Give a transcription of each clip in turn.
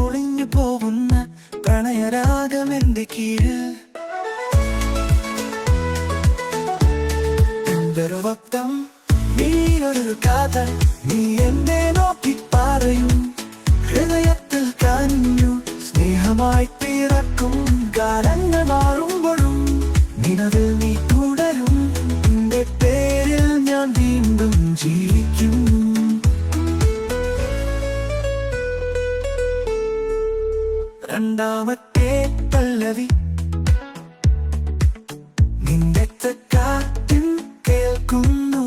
ഒളിഞ്ഞു പോകുന്ന പ്രണയരാഗമെന്റെ കീഴിൽ എന്തൊരുവക്തം നീയൊരു കഥ നീ എന്നെ നോക്കി പറയും ഹൃദയത്തിൽ കനിഞ്ഞു സ്നേഹമായി പിറക്കും കാലങ്ങൾ മാറുമ്പോഴും നിലവിൽ നീ തുടരും നിന്റെ പേരിൽ ഞാൻ വീണ്ടും ജീവിക്കും രണ്ടാമത്തെ പല്ലവി നിന്റെ കാറ്റിൽ കേൾക്കുന്നു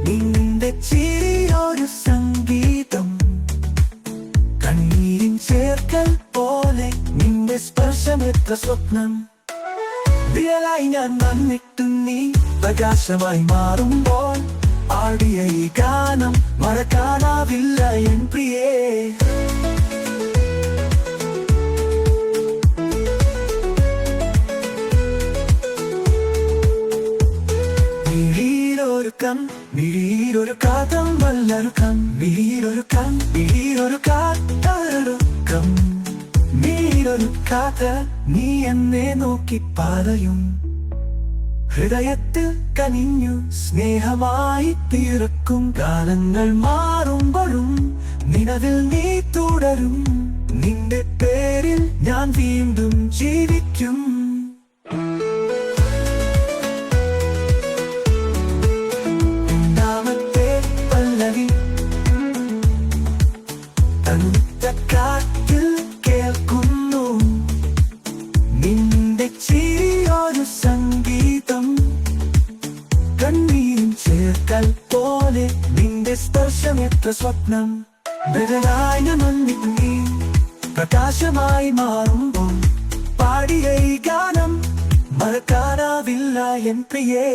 നിന്റെ ചിരിയൊരു സംഗീതം കണ്ണീരിൻ ചേർക്കൽ പോലെ നിന്റെ സ്പർശം എത്ര സ്വപ്നം വിരലായി ഞാൻ വന്നിട്ടും നീ പ്രകാശമായി മാറുമ്പോൾ ആടിയ ഈ ഗാനം മറക്കാനാവില്ല എൻ പ്രിയേ മിഴിയിലൊരു കാതം വല്ലൊരുക്കം മിഴിയിലൊരു കാത്തൊരുക്കം മിഴിയിലൊരു കാത്ത നീ എന്നെ നോക്കി പറയും ഹൃദയത്തിൽ കനിഞ്ഞു സ്നേഹമായി തീർക്കും കാലങ്ങൾ മാറുമ്പോഴും നിലവിൽ നീ തുടരും നിന്റെ പേരിൽ ഞാൻ വീണ്ടും ജീവിക്കും കാറ്റിൽ കേൾക്കുന്നു നിന്റെ ചിരിയൊരു സംഗീതം കണ്ണീരും ചേർക്കൽ പോലെ നിന്റെ സ്പർശം എത്ര സ്വപ്നം ബദലായ മണ്ണിൽ നീ പ്രകാശമായി മാറുമ്പോൾ പാടിയ ഈ ഗാനം മറക്കാനാവില്ല എൻ പ്രിയേ